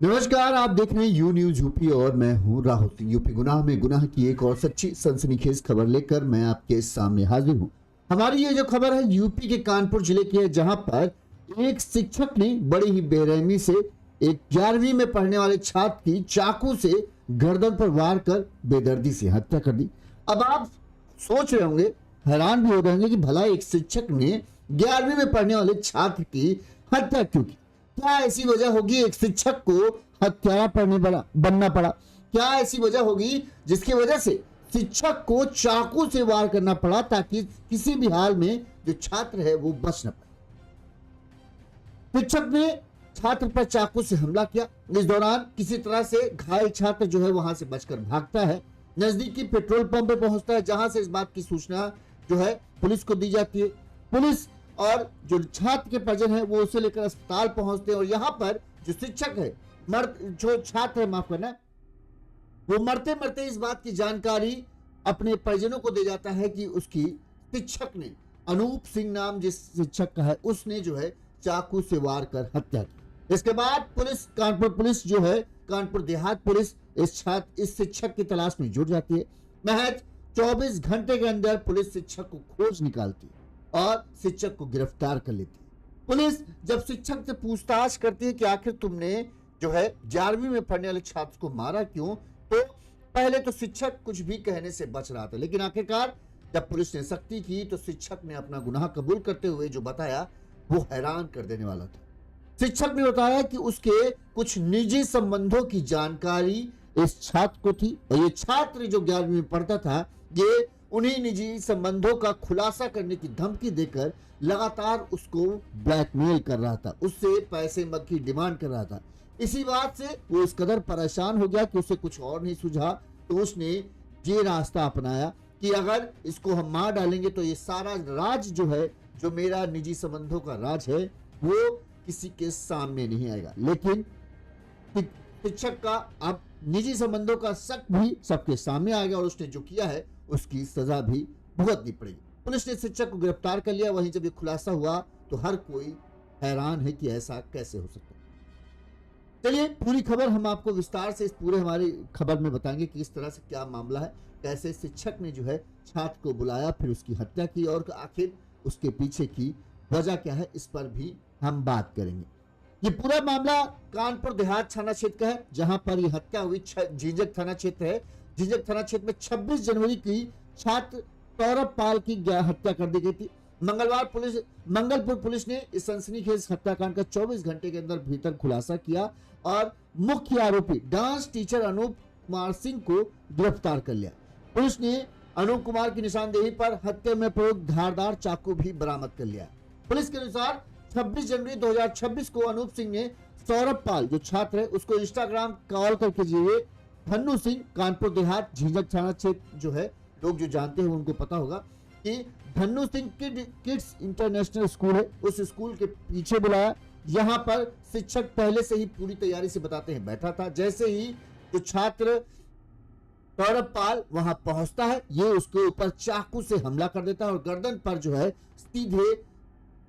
नमस्कार, आप देख रहे हैं यू न्यूज यूपी और मैं हूं राहुल सिंह। यूपी गुनाह में गुनाह की एक और सच्ची सनसनीखेज खबर लेकर मैं आपके सामने हाजिर हूं। हमारी ये जो खबर है यूपी के कानपुर जिले की है, जहां पर एक शिक्षक ने बड़ी ही बेरहमी से एक 11वीं में पढ़ने वाले छात्र की चाकू से गर्दन पर वार कर बेदर्दी से हत्या कर दी। अब आप सोच रहे होंगे, हैरान भी हो रहे होंगे कि भला एक शिक्षक ने 11वीं में पढ़ने वाले छात्र की हत्या क्यों की। क्या ऐसी वजह होगी एक शिक्षक को हत्यारा बनना पड़ा? क्या ऐसी वजह होगी जिसकी वजह से शिक्षक को चाकू से वार करना पड़ा, ताकि किसी भी हाल में जो छात्र है वो बच न पाए। शिक्षक ने छात्र पर चाकू से हमला किया। इस दौरान किसी तरह से घायल छात्र जो है वहां से बचकर भागता है, नजदीकी पेट्रोल पंप पे पहुंचता है, जहां से इस बात की सूचना जो है पुलिस को दी जाती है। पुलिस और जो छात्र के परिजन है वो उसे लेकर अस्पताल पहुंचते हैं और यहाँ पर जो शिक्षक है जो छात्र है, माफ करना, वो मरते मरते इस बात की जानकारी अपने परिजनों को दे जाता है कि उसकी शिक्षक ने, अनूप सिंह नाम जिस शिक्षक का है, उसने जो है चाकू से वार कर हत्या की। इसके बाद कानपुर पुलिस जो है, कानपुर देहात पुलिस इस शिक्षक की तलाश में जुट जाती है। महज 24 घंटे के अंदर पुलिस शिक्षक को खोज निकालती है और शिक्षक को गिरफ्तार कर लेती है। पुलिस जब शिक्षक से पूछताछ करती है कि आखिर तुमने जो है 11वीं में पढ़ने वाले छात्र को मारा क्यों, तो पहले तो शिक्षक कुछ भी कहने से बच रहा था, लेकिन आखिरकार जब पुलिस ने सख्ती की तो शिक्षक ने अपना गुनाह कबूल करते हुए जो बताया वो हैरान कर देने वाला था। शिक्षक ने बताया कि उसके कुछ निजी संबंधों की जानकारी इस छात्र को थी और ये छात्र जो 11वीं में पढ़ता था, ये उन्हीं निजी संबंधों का खुलासा करने की धमकी देकर लगातार उसको ब्लैकमेल कर रहा था, उससे पैसे की डिमांड कर रहा था। इसी बात से वो इस कदर परेशान हो गया कि उसे कुछ और नहीं सूझा, तो उसने ये रास्ता अपनाया कि अगर इसको हम मार डालेंगे तो ये सारा राज जो है, जो मेरा निजी संबंधों का राज है, वो किसी के सामने नहीं आएगा। लेकिन शिक्षक का अब निजी संबंधों का शक भी सबके सामने आ गया और उसने जो किया है उसकी सजा भी भुगतनी पड़ेगी। पुलिस ने शिक्षक को गिरफ्तार कर लिया। वहीं जब ये खुलासा हुआ तो हर कोई हैरान है कि ऐसा कैसे हो सकता है। चलिए पूरी खबर हम आपको विस्तार से इस पूरे हमारी खबर में बताएंगे कि इस तरह से क्या मामला है, कैसे शिक्षक ने जो है छात्र को बुलाया, फिर उसकी हत्या की और आखिर उसके पीछे की वजह क्या है, इस पर भी हम बात करेंगे। ये पूरा मामला कानपुर देहात थाना क्षेत्र का है, जहां पर यह हत्या हुई झिंझक थाना क्षेत्र है। झिंझक थाना क्षेत्र में 26 जनवरी की छात्र सौरभ पाल की हत्या कर दी गई थी। मंगलपुर पुलिस ने इस सनसनीखेज हत्याकांड का 24 घंटे के अंदर भीतर खुलासा किया और मुख्य आरोपी डांस टीचर अनूप कुमार सिंह को गिरफ्तार कर लिया। पुलिस ने अनूप कुमार की निशानदेही पर हत्या में प्रयुक्त धारदार चाकू भी बरामद कर लिया। पुलिस के अनुसार 26 जनवरी 2026 को अनूप सिंह ने सौरभ पाल जो छात्र है उसको इंस्टाग्राम कॉल करके जरिए धन्नू सिंह, कानपुर देहात झिंझक थाना क्षेत्र जो है, लोग जो जानते हैं उनको पता होगा कि Dhannu Singh kids international school है, उस स्कूल के पीछे बुलाया। यहाँ पर शिक्षक पहले से ही पूरी तैयारी से बताते हैं बैठा था। जैसे ही जो छात्र सौरभ पाल वहां पहुंचता है, ये उसके ऊपर चाकू से हमला कर देता है और गर्दन पर जो है सीधे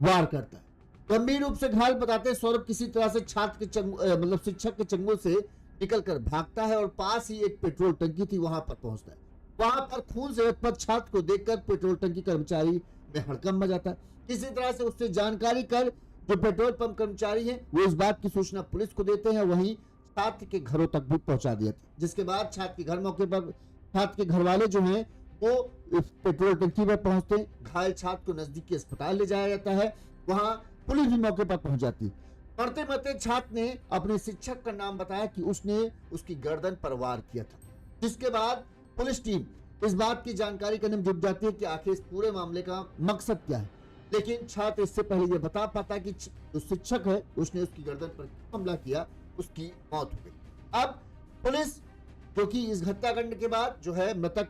वार करता है। गंभीर रूप से घायल बताते हैं सौरभ किसी तरह से छात्र के शिक्षक के चंगुल से निकलकर भागता है और पास ही एक पेट्रोल टंकी थी वहां पर पहुंचता है। वहां पर खून से लथपथ छात्र को देखकर पेट्रोल टंकी कर्मचारी में हड़कंप मचाता है। किसी तरह से उससे जानकारी कर जो पेट्रोल पंप कर्मचारी हैं वो इस बात की सूचना पुलिस को देते हैं, वहीं छात्र के घरों तक भी पहुंचा दिया था। जिसके बाद छात्र के घर मौके पर छात्र के घर वाले जो हैं वो पेट्रोल टंकी पर पहुंचते हैं। घायल छात्र को नजदीकी अस्पताल ले जाया जाता है, वहां पुलिस भी मौके पर पहुंच जाती है। मरते मरते छात्र ने अपने शिक्षक का नाम बताया कि उसने उसकी गर्दन पर वार किया था। जिसके बाद पुलिस टीम इस बात की जानकारी करने में जुट जाती है कि आखिर इस पूरे मामले का मकसद क्या है, लेकिन छात्र इससे पहले यह बता पाता कि जो शिक्षक है उसने उसकी गर्दन पर हमला किया, उसकी मौत हो गई। अब पुलिस, क्योंकि इस हत्याकांड के बाद जो है मृतक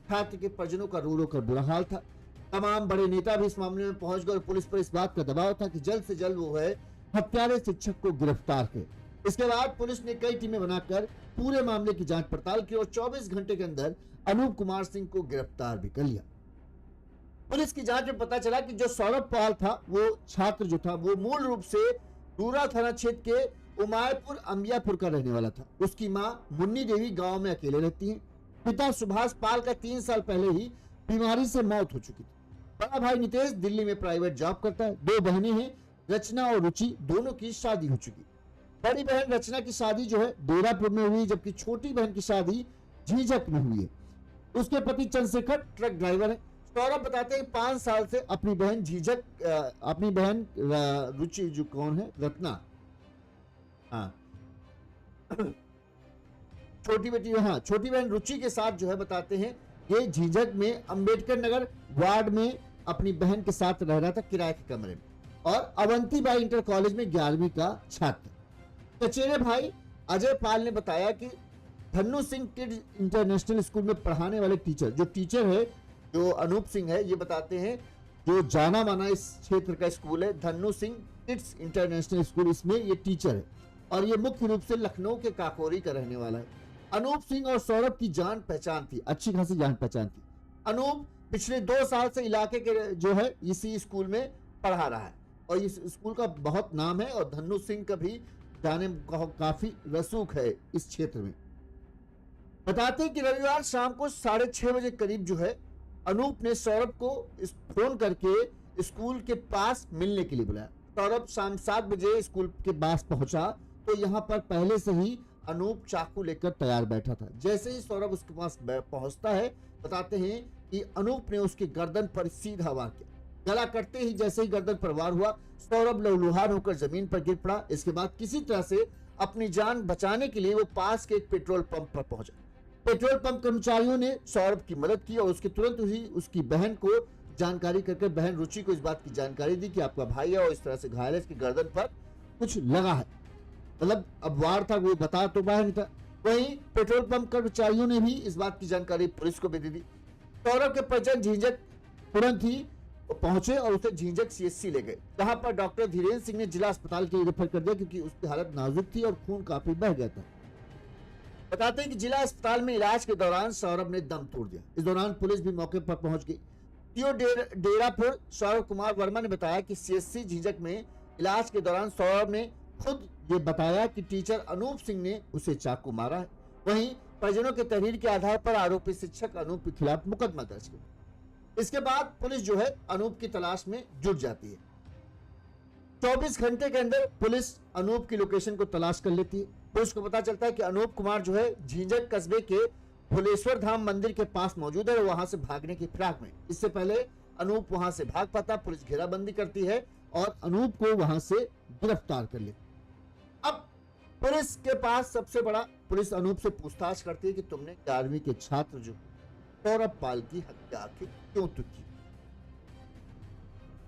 छात्र के परिजनों का रो रो कर बुरा हाल था, तमाम बड़े नेता भी इस मामले में पहुंच गए और पुलिस पर इस बात का दबाव था कि जल्द से जल्द वो है हत्यारे शिक्षक को गिरफ्तार करे। इसके बाद पुलिस ने कई टीमें बनाकर पूरे मामले की जांच पड़ताल की और 24 घंटे के अंदर अनूप कुमार सिंह को गिरफ्तार भी कर लिया। पुलिस की जांच में पता चला कि जो सौरभ पाल था, वो छात्र जो था वो मूल रूप से डूरा थाना क्षेत्र के उमायपुर अंबियापुर का रहने वाला था। उसकी मां मुन्नी देवी गांव में अकेले रहती हैं। पिता सुभाष पाल का 3 साल पहले ही बीमारी से मौत हो चुकी थी। बड़ा भाई नितेश दिल्ली में प्राइवेट जॉब करता है। 2 बहनें हैं, रचना और रुचि, दोनों की शादी हो चुकी। बड़ी बहन रचना की शादी जो है डेरापुर में हुई, जबकि छोटी बहन की शादी झीझक में हुई है। उसके पति चंद्रशेखर ट्रक ड्राइवर है। सौरभ बताते हैं 5 साल से अपनी बहन रुचि जो कौन है, रत्ना, हाँ छोटी बहन रुचि के साथ जो है बताते हैं ये झीझक में अंबेडकर नगर वार्ड में अपनी बहन के साथ रह रहा था किराए के कमरे में। और अवंतीबाई इंटर कॉलेज में 11वीं का छात्र। चचेरे भाई अजय पाल ने बताया कि Dhannu Singh kids international school में पढ़ाने वाले टीचर है जो अनूप सिंह है, ये बताते हैं जो जाना माना इस क्षेत्र का स्कूल है Dhannu Singh kids international school, इसमें ये टीचर है और ये मुख्य रूप से लखनऊ के काकोरी का रहने वाला है। अनूप सिंह और सौरभ की जान पहचान थी, अच्छी खासी जान पहचान थी। अनूप पिछले 2 साल से इलाके के जो है इसी स्कूल में पढ़ा रहा है और इस स्कूल का बहुत नाम है और धन्नू सिंह का भी जाने काफी रसूख है इस क्षेत्र में। बताते हैं कि रविवार शाम को 6:30 बजे करीब जो है अनूप ने सौरभ को फोन करके स्कूल के पास मिलने के लिए बुलाया। सौरभ शाम 7 बजे स्कूल के पास पहुंचा तो यहाँ पर पहले से ही अनूप चाकू लेकर तैयार बैठा था। जैसे ही सौरभ उसके पास पहुंचता है बताते हैं कि अनूप ने उसके गर्दन पर सीधा वार किया। गला कटते ही जैसे ही गर्दन पर वार हुआ सौरभ लहूलुहान होकर जमीन पर गिर पड़ा। इसके बाद किसी तरह से अपनी जान बचाने के लिए वो पास के एक पेट्रोल पंप पर पहुंचा। पेट्रोल पंप कर्मचारियों ने सौरभ की मदद की और उसके तुरंत ही उसकी बहन को जानकारी करके बहन रुचि को इस बात की जानकारी दी कि आपका भाई है और इस तरह से घायल है, इसकी गर्दन पर कुछ लगा है, मतलब अब वार था, वो बता तो बाहर नहीं था। वहीं पेट्रोल पंप कर्मचारियों ने भी इस बात की जानकारी पुलिस को भी दे दी। सौरभ के परिजन झीझक तुरंत ही पहुंचे और उसे झीझक सीएचसी ले गए, जहां पर डॉक्टर धीरेन्द्र सिंह ने जिला अस्पताल के लिए रेफर कर दिया क्योंकि उसकी हालत नाजुक थी और खून काफी बह गया था। बताते हैं कि जिला अस्पताल में इलाज के दौरान सौरभ ने दम तोड़ दिया। इस दौरान पुलिस भी मौके पर पहुंच गई। डेरापुर सौरभ कुमार वर्मा ने बताया कि सीएचसी झीझक में इलाज के दौरान सौरभ ने खुद ये बताया कि टीचर अनूप सिंह ने उसे चाकू मारा है। वहीं परिजनों के तहरीर के आधार पर आरोपी शिक्षक अनूप के खिलाफ मुकदमा दर्ज किया। इसके बाद पुलिस जो है अनूप की तलाश में जुट जाती है। 24 घंटे के अंदर पुलिस अनूप की लोकेशन को तलाश कर लेती है। पुलिस को पता चलता है कि अनूप कुमार जो है झीझक कस्बे के भुलेश्वर धाम मंदिर के पास मौजूद है और वहां से भागने की फिराक में। इससे पहले अनूप वहां से भाग पाता, पुलिस घेराबंदी करती है और अनूप को वहां से गिरफ्तार कर लेती। अब पुलिस के पास सबसे बड़ा, पुलिस अनूप से पूछताछ करती है कि तुमने 11वीं के छात्र जो सौरभ पाल की हत्या आखिर क्यों की।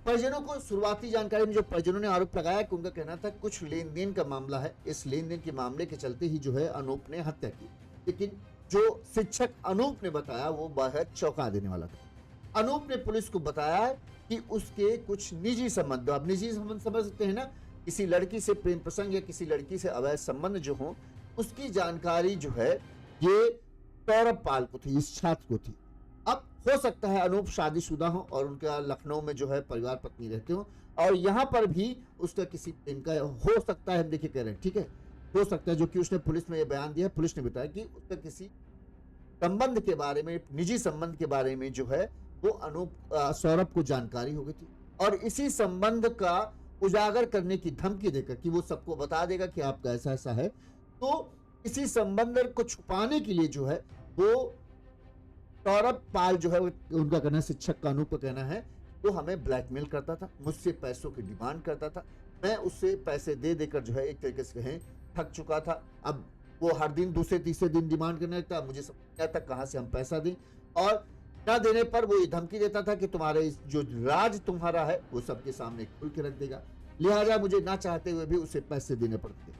परिजनों को शुरुआती जानकारी में जो परिजनों ने आरोप लगाया कि उनका कहना था कुछ लेन देन का मामला है, इस लेन देन के मामले के चलते ही जो है अनूप ने हत्या की। लेकिन जो शिक्षक अनूप ने बताया वो बेहद चौंका देने वाला था। अनूप ने पुलिस को बताया कि उसके कुछ निजी संबंध, आप निजी संबंध समझ सकते हैं ना, किसी लड़की से प्रेम प्रसंग या किसी लड़की से अवैध संबंध जो हो, उसकी जानकारी जो है ये सौरभ पाल को थी, इस छात्र को थी। अब हो सकता है अनूप शादीशुदा हो और उनका लखनऊ में जो है परिवार पत्नी रहते हो और यहाँ पर भी उसका किसी प्रेम का हो सकता है, हम देखिए कह रहे हैं, ठीक है, हो सकता है, जो कि उसने पुलिस में ये बयान दिया। पुलिस ने बताया कि उसका किसी संबंध के बारे में, निजी संबंध के बारे में जो है वो सौरभ को जानकारी हो गई थी और इसी संबंध का उजागर करने की धमकी देकर कि वो सबको बता देगा कि आपका ऐसा ऐसा है, तो इसी संबंध को छुपाने के लिए जो है वो सौरभ पाल जो है, उनका कहना, शिक्षक का अनूप का कहना है, वो हमें ब्लैकमेल करता था, मुझसे पैसों की डिमांड करता था, मैं उससे पैसे दे देकर जो है एक तरीके से कहें थक चुका था। अब वो हर दिन दूसरे तीसरे दिन डिमांड करने लगता, मुझे समझ नहीं आता कहाँ से हम पैसा दें और न देने पर वो ये धमकी देता था कि तुम्हारे जो राज तुम्हारा है वो सबके सामने खुल के रख देगा, लिहाजा मुझे ना चाहते हुए भी उसे पैसे देने पड़ते।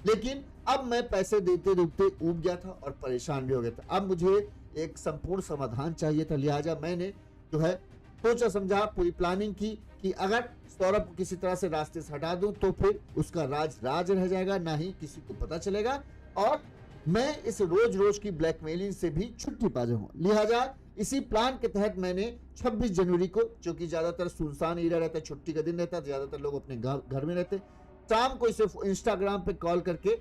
लेकिन अब मैं पैसे देते देते ऊब गया था और परेशान भी हो गया था। अब मुझे एक संपूर्ण समाधान चाहिए था, लिहाजा मैंने जो है सोचा समझा, पूरी प्लानिंग की कि अगर सौरभ को किसी तरह से रास्ते से हटा दूं तो फिर उसका राज रह जाएगा, ना ही किसी को पता चलेगा और मैं इस रोज रोज की ब्लैकमेलिंग से भी छुट्टी पा जाऊंगा। लिहाजा इसी प्लान के तहत मैंने 26 जनवरी को, जो कि ज्यादातर सुनसान एरिया रहता है, छुट्टी का दिन रहता है, ज्यादातर लोग अपने घर में रहते, शाम को इसे इंस्टाग्राम पे कॉल करके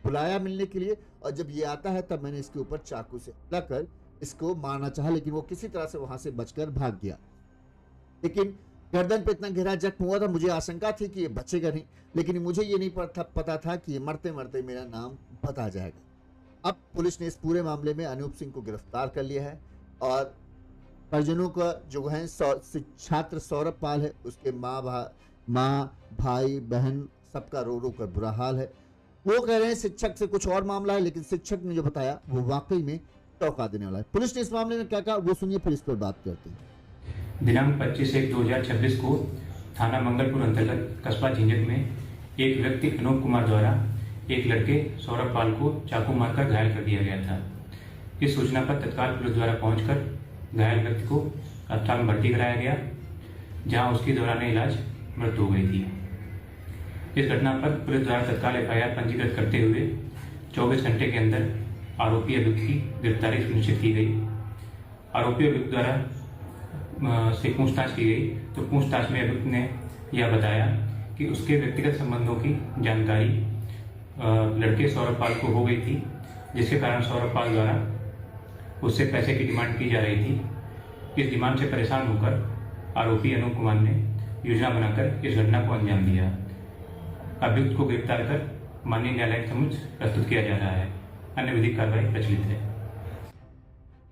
बुलाया मिलने के लिए, और जब ये आता है तब मैंने इसके ऊपर चाकू से हमला कर इसको मारना चाहा, लेकिन वो किसी तरह से वहां से बचकर भाग गया। लेकिन गर्दन पे इतना गहरा जख्म हुआ था, मुझे आशंका थी कि ये बचेगा नहीं, लेकिन मुझे ये नहीं पता था कि ये मरते मरते मेरा नाम बता जाएगा। अब पुलिस ने इस पूरे मामले में अनूप सिंह को गिरफ्तार कर लिया है, और परिजनों का जो है छात्र सौरभ पाल है, उसके माँ भाई बहन सबका रो रो कर बुरा हाल है। वो कह रहे हैं शिक्षक से कुछ और मामला है, लेकिन शिक्षक ने जो बताया वो वाकई में चौंका देने वाला है। पुलिस ने इस मामले में क्या कहा वो सुनिए, फिर इस पर बात करते हैं। दिनांक 25/1/2026 को थाना मंगलपुर अंतर्गत कस्बा झिंझक में एक व्यक्ति अनूप कुमार द्वारा एक लड़के सौरभ पाल को चाकू मारकर घायल कर दिया गया था। इस सूचना पर तत्काल पुलिस द्वारा पहुंचकर घायल व्यक्ति को अस्पताल में भर्ती कराया गया, जहां उसकी दौरान इलाज मृत्यु हो गई थी। इस घटना पर पुलिस द्वारा तत्काल FIR पंजीकृत करते हुए 24 घंटे के अंदर आरोपी अभियुक्त की गिरफ्तारी सुनिश्चित की गई। आरोपी अभियुक्त द्वारा से पूछताछ की गई तो पूछताछ में अभियुक्त ने यह बताया कि उसके व्यक्तिगत संबंधों की जानकारी लड़के सौरभ पाल को हो गई थी, जिसके कारण सौरभ पाल द्वारा उससे पैसे की डिमांड की जा रही थी। इस डिमांड से परेशान होकर आरोपी अनूप कुमार ने योजना बनाकर इस घटना को अंजाम दिया। अभियुक्त को गिरफ्तार कर माननीय न्यायालय के समक्ष प्रस्तुत किया जा रहा है। अन्य विधिक कार्रवाई प्रचलित है।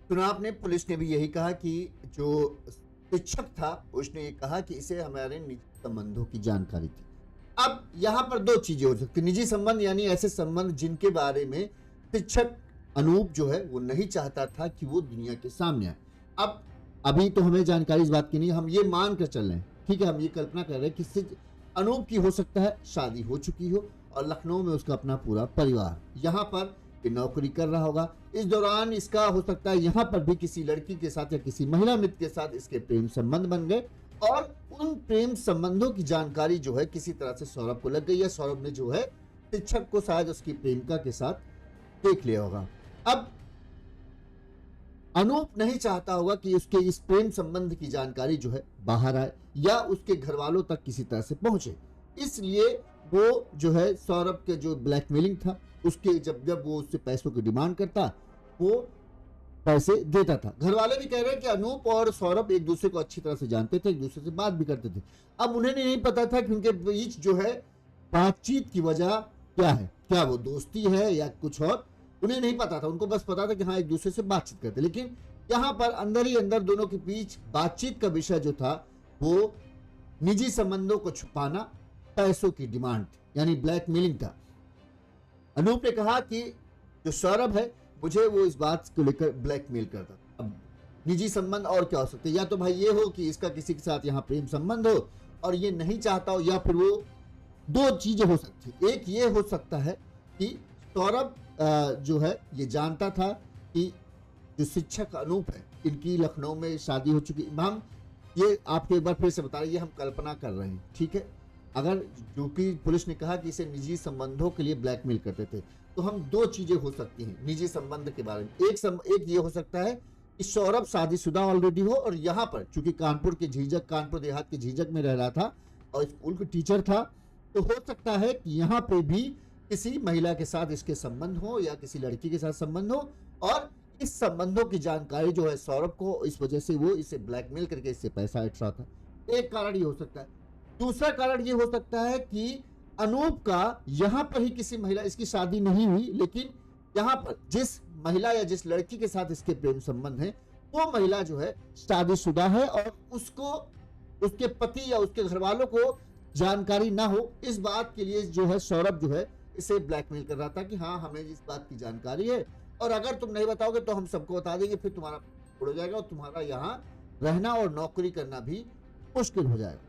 चुनाव ने पुलिस ने भी यही कहा कि जो शिक्षक था उसने ये कहा कि इसे हमारे निजी संबंधों की जानकारी थी। अब यहाँ पर दो चीजें हो सकती, निजी संबंध यानी ऐसे संबंध जिनके बारे में शिक्षक अनूप जो है वो नहीं चाहता था कि वो दुनिया के सामने आए। अब अभी तो हमें जानकारी इस बात की नहीं, हम ये मान कर चल रहे हैं, ठीक है, हम ये कल्पना कर रहे हैं कि अनूप की हो सकता है शादी हो चुकी हो और लखनऊ में उसका अपना पूरा परिवार, यहाँ पर नौकरी कर रहा होगा। इस दौरान इसका हो सकता है यहाँ पर भी किसी लड़की के साथ या किसी महिला मित्र के साथ इसके प्रेम संबंध बन गए, और उन प्रेम संबंधों की जानकारी जो है किसी तरह से सौरभ को लग गई है। सौरभ ने जो है शिक्षक को शायद उसकी प्रेमिका के साथ देख लिया होगा। अब अनूप नहीं चाहता होगा कि उसके इस प्रेम संबंध की जानकारी जो है बाहर आए या उसके घर वालों तक किसी तरह से पहुंचे, इसलिए वो जो है सौरभ के जो ब्लैकमेलिंग था उसके जब वो उससे पैसों की डिमांड करता वो पैसे देता था। घर वाले भी कह रहे हैं कि अनूप और सौरभ एक दूसरे को अच्छी तरह से जानते थे, एक दूसरे से बात भी करते थे। अब उन्हें नहीं पता था कि उनके बीच जो है बातचीत की वजह क्या है, क्या वो दोस्ती है या कुछ और, उन्हें नहीं पता था। उनको बस पता था कि हाँ एक दूसरे से बातचीत करते, लेकिन यहाँ पर अंदर ही अंदर दोनों के बीच बातचीत का विषय जो था वो निजी संबंधों को छुपाना, पैसों की डिमांड थी, यानी ब्लैकमेलिंग था। अनूप ने कहा कि जो सौरभ है मुझे वो इस बात को लेकर ब्लैकमेल करता। अब निजी संबंध और क्या हो सकते, या तो भाई ये हो कि इसका किसी के साथ यहाँ प्रेम संबंध हो और ये नहीं चाहता हो, या फिर वो दो चीजें हो सकती। एक ये हो सकता है कि सौरभ जो है ये जानता था कि जो शिक्षक अनूप है इनकी लखनऊ में शादी हो चुकी। हम ये आपको एक बार फिर से बता रहे, ये हम कल्पना कर रहे हैं, ठीक है। अगर जो कि पुलिस ने कहा कि इसे निजी संबंधों के लिए ब्लैकमेल करते थे, तो हम दो चीजें हो सकती हैं निजी संबंध के बारे में। एक ये हो सकता है कि सौरभ शादीशुदा ऑलरेडी हो और यहाँ पर चूंकि कानपुर देहात के झिंझक में रह रहा था और स्कूल का टीचर था, तो हो सकता है कि यहाँ पे भी किसी महिला के साथ इसके संबंध हो या किसी लड़की के साथ संबंध हो, और इस संबंधों की जानकारी जो है सौरभ को, इस वजह से वो इसे ब्लैकमेल करके इससे पैसा ऐंठ रहा था। एक कारण ये हो सकता है। दूसरा कारण ये हो सकता है कि अनूप का यहाँ पर ही किसी महिला, इसकी शादी नहीं हुई, लेकिन यहाँ पर जिस महिला या जिस लड़की के साथ इसके प्रेम संबंध है वो महिला जो है शादीशुदा है और उसको उसके पति या उसके घर वालों को जानकारी ना हो, इस बात के लिए जो है सौरभ जो है इसे ब्लैकमेल कर रहा था कि हाँ हमें इस बात की जानकारी है और अगर तुम नहीं बताओगे तो हम सबको बता देंगे, फिर तुम्हारा हो जाएगा और तुम्हारा यहाँ रहना और नौकरी करना भी मुश्किल हो जाएगा।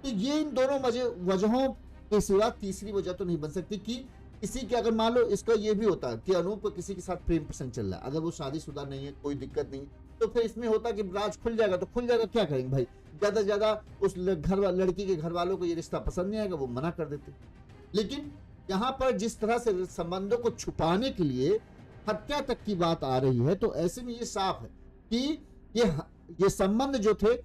तो ये इन दोनों वजहों के सिवा तीसरी वजह तो नहीं बन सकती कि किसी के, अगर मान लो इसका ये भी होता है कि अनूप को किसी के साथ प्रेम प्रसंग चल रहा है, अगर वो शादीशुदा नहीं है, कोई दिक्कत नहीं, तो फिर इसमें होता कि राज खुल जाएगा। तो खुल जाएगा, क्या करेंगे भाई, ज्यादा से ज्यादा उस लड़की के घर वालों को ये रिश्ता पसंद नहीं आएगा, वो मना कर देते। लेकिन यहाँ पर जिस तरह से संबंधों को छुपाने के लिए हत्या तक की बात आ रही है, तो ऐसे में ये साफ है कि ये संबंध जो थे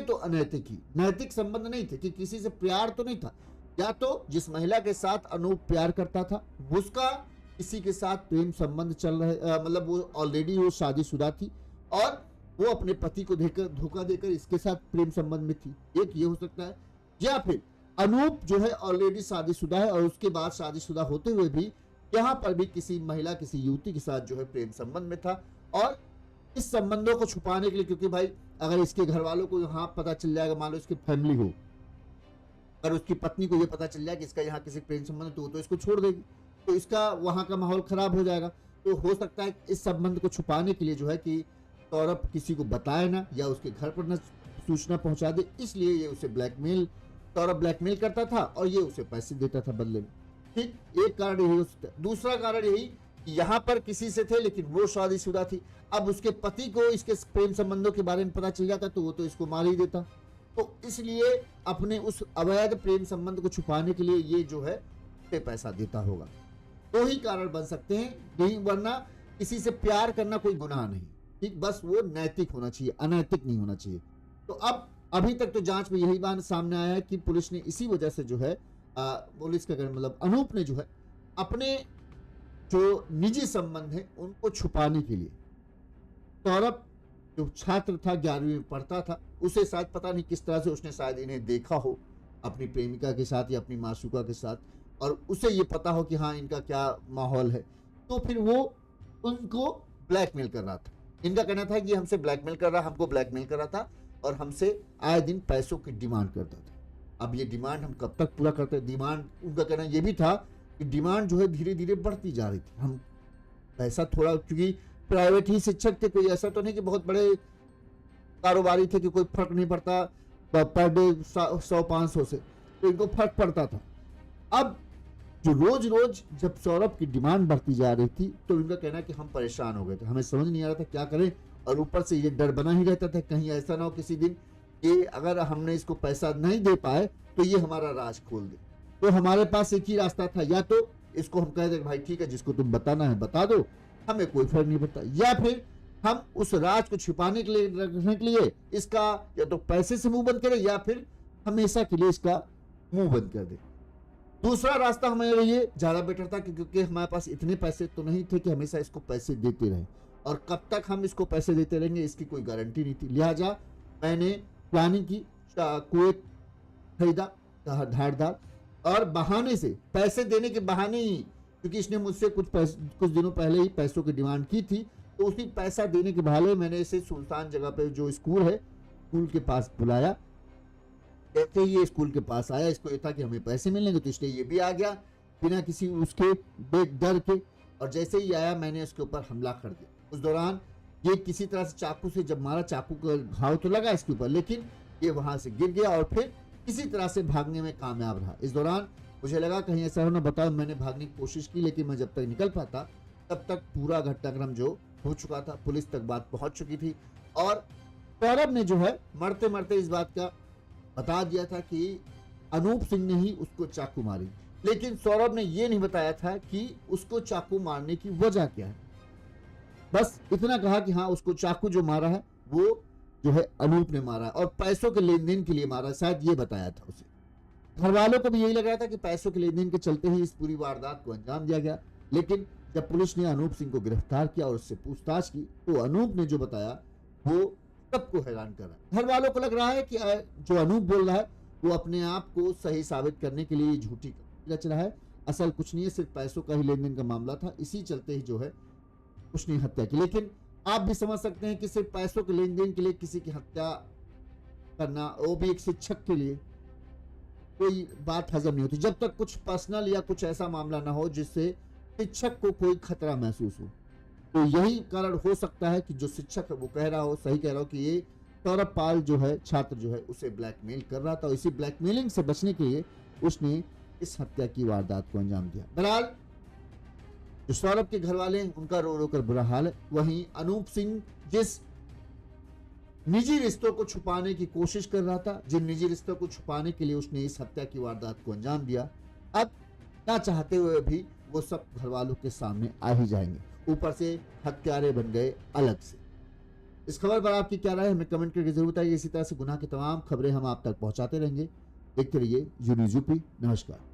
तो अनैतिक ही, नैतिक संबंध नहीं थे कि किसी से प्यार तो नहीं था। या तो जिस महिला के साथ अनूप प्यार करता था उसका किसी के साथ प्रेम संबंध चल रहे, मतलब वो ऑलरेडी वो शादीशुदा थी और वो अपने पति को देकर धोखा देकर इसके साथ प्रेम संबंध में थी, एक ये हो सकता है। या फिर अनूप जो है ऑलरेडी शादीशुदा है और उसके बाद शादीशुदा होते हुए भी यहाँ पर भी किसी महिला किसी युवती के साथ जो है प्रेम संबंध में था और इस संबंधों को छुपाने के लिए, क्योंकि भाई अगर इसके घर वालों को यहाँ पता चल जाएगा, मान लो इसकी फैमिली हो, अगर उसकी पत्नी को ये पता चल जाए कि इसका यहाँ किसी प्रेम संबंध है तो वो तो इसको छोड़ देगी, तो इसका वहाँ का माहौल खराब हो जाएगा। तो हो सकता है इस संबंध को छुपाने के लिए जो है कि सौरभ किसी को बताए ना या उसके घर पर न सूचना पहुंचा दे, इसलिए ये उसे सौरभ ब्लैकमेल करता था और ये उसे पैसे देता था बदले में। ठीक, एक कारण यही हो सकता है। दूसरा कारण यही, यहाँ पर किसी से थे लेकिन वो शादीशुदा थी, अब उसके पति को इसके प्रेम संबंधों के बारे में पता चल जाता तो वो तो इसको मार ही देता, तो इसलिए अपने उस अवैध प्रेम संबंध को छुपाने के लिए ये जो है पे पैसा देता होगा। दो ही कारण बन सकते हैं, नहीं वरना किसी से प्यार करना कोई गुनाह नहीं, ठीक, बस वो नैतिक होना चाहिए, अनैतिक नहीं होना चाहिए। तो अब अभी तक तो जांच में यही बात सामने आया है कि पुलिस ने इसी वजह से जो है पुलिस का मतलब अनूप ने जो है अपने जो निजी संबंध है उनको छुपाने के लिए, सौरभ जो छात्र था 11वीं में पढ़ता था, उसे शायद पता नहीं किस तरह से उसने शायद इन्हें देखा हो अपनी प्रेमिका के साथ या अपनी मासूका के साथ, और उसे ये पता हो कि हाँ इनका क्या माहौल है, तो फिर वो उनको ब्लैकमेल कर रहा था। इनका कहना था कि हमसे ब्लैकमेल कर रहा, हमको ब्लैकमेल कर रहा था और हमसे आए दिन पैसों की डिमांड करता था। अब ये डिमांड हम कब तक पूरा करते, डिमांड उनका कहना ये भी था कि डिमांड जो है धीरे धीरे बढ़ती जा रही थी, हम पैसा थोड़ा, क्योंकि प्राइवेट ही शिक्षक थे, कोई ऐसा तो नहीं कि बहुत बड़े कारोबारी थे कि कोई फर्क नहीं पड़ता पर डे 100-500 से, तो इनको फर्क पड़ता था। अब जो रोज रोज जब सौरभ की डिमांड बढ़ती जा रही थी तो इनका कहना है कि हम परेशान हो गए थे, हमें समझ नहीं आ रहा था क्या करें, और ऊपर से ये डर बना ही रहता था कहीं ऐसा ना हो किसी दिन कि अगर हमने इसको पैसा नहीं दे पाए तो ये हमारा राज खोल दे। तो हमारे पास एक ही रास्ता था, या तो इसको हम कह दे भाई ठीक है जिसको तुम बताना है बता दो, हमें कोई फर्क नहीं पड़ता, या फिर हम उस राज को छिपाने के लिए रखने के लिए इसका या तो पैसे से मुंह बंद करें या फिर हमेशा के लिए इसका मुंह बंद कर दे। दूसरा रास्ता हमारे लिए ज्यादा बेटर था क्योंकि हमारे पास इतने पैसे तो नहीं थे कि हमेशा इसको पैसे देते रहे, और कब तक हम इसको पैसे देते रहेंगे इसकी कोई गारंटी नहीं थी। लिहाजा मैंने प्लानिंग की, कुएं खरीदा धारदार, और बहाने से, पैसे देने के बहाने ही, क्योंकि इसने मुझसे कुछ दिनों पहले ही पैसों की डिमांड की थी, तो उसी पैसा देने के बहाने मैंने इसे सुल्तान जगह पे जो स्कूल है, स्कूल के पास बुलाया। जैसे ही ये स्कूल के पास आया, इसको ये था कि हमें पैसे मिलेंगे, तो इसलिए ये भी आ गया बिना किसी उसके डर के, और जैसे ही आया मैंने उसके ऊपर हमला कर दिया। उस दौरान ये किसी तरह से चाकू से जब मारा, चाकू का घाव तो लगा इसके ऊपर, लेकिन ये वहां से गिर गया और फिर किसी तरह से भागने में कामयाब रहा। इस दौरान मुझे लगा कहीं ऐसा हो ना बताओ, मैंने भागने की कोशिश की, लेकिन मैं जब तक निकल पाता तब तक पूरा घटनाक्रम जो हो चुका था, पुलिस तक बात पहुंच चुकी थी, और सौरभ ने जो है मरते मरते इस बात का बता दिया था कि अनूप सिंह ने ही उसको चाकू मारी, लेकिन सौरभ ने यह नहीं बताया था कि उसको चाकू मारने की वजह क्या है। बस इतना कहा कि हाँ उसको चाकू जो मारा है वो जो है अनूप ने मारा और पैसों के लेन देन के लिए मारा, शायद ये बताया था उसे। घर वालों को भी यही लग रहा था कि पैसों के लेन देन के चलते ही इस पूरी वारदात को अंजाम दिया गया, लेकिन जब पुलिस ने अनूप सिंह को गिरफ्तार किया और उससे पूछताछ की तो अनूप ने जो बताया वो सबको हैरान कर रहा है। घर वालों को लग रहा है कि जो अनूप बोल रहा है वो अपने आप को सही साबित करने के लिए झूठी रच रहा है, असल कुछ नहीं है, सिर्फ पैसों का ही लेन देन का मामला था, इसी चलते ही जो है उसने हत्या की। लेकिन आप भी समझ सकते हैं कि सिर्फ पैसों के लेन देन के लिए किसी की हत्या करना, वो भी एक शिक्षक के लिए, कोई बात हजम नहीं होती जब तक कुछ पर्सनल या कुछ ऐसा मामला ना हो जिससे शिक्षक को कोई खतरा महसूस हो। तो यही कारण हो सकता है कि जो शिक्षक है वो कह रहा हो, सही कह रहा हो कि ये सौरभ पाल जो है छात्र जो है उसे ब्लैकमेल कर रहा था, और इसी ब्लैकमेलिंग से बचने के लिए उसने इस हत्या की वारदात को अंजाम दिया। बहरहाल जो सौरभ के घर वाले हैं उनका रो रो कर बुरा हाल है, वहीं अनूप सिंह जिस निजी रिश्तों को छुपाने की कोशिश कर रहा था, जिन निजी रिश्तों को छुपाने के लिए उसने इस हत्या की वारदात को अंजाम दिया, अब ना चाहते हुए भी वो सब घर वालों के सामने आ ही जाएंगे, ऊपर से हत्यारे बन गए अलग से। इस खबर पर आपकी क्या राय है हमें कमेंट करके जरूर बताइए। इसी तरह से गुनाह की तमाम खबरें हम आप तक पहुंचाते रहेंगे। देखते रहिए यू न्यूज़ यूपी। नमस्कार।